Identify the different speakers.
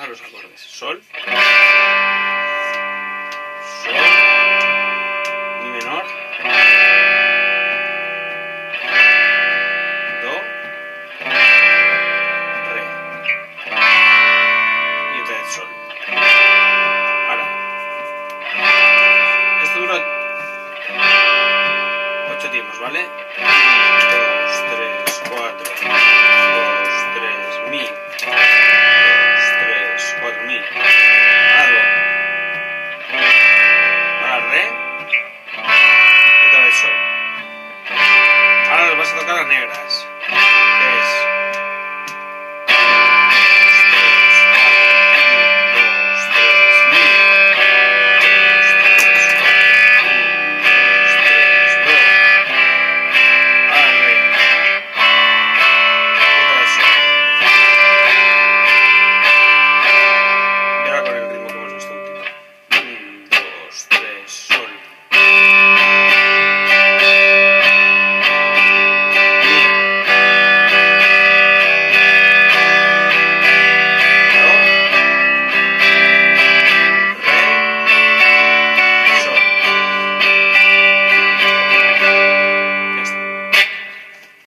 Speaker 1: Los acordes: sol, mi menor, do, re y otra vez sol. Ahora, esto dura 8 tiempos, ¿vale? 2, 3, 4, 2, 3, mi, 2, 3, 4, mi, ahora do, ahora re y otra vez sol. Ahora vas a tocar las negras.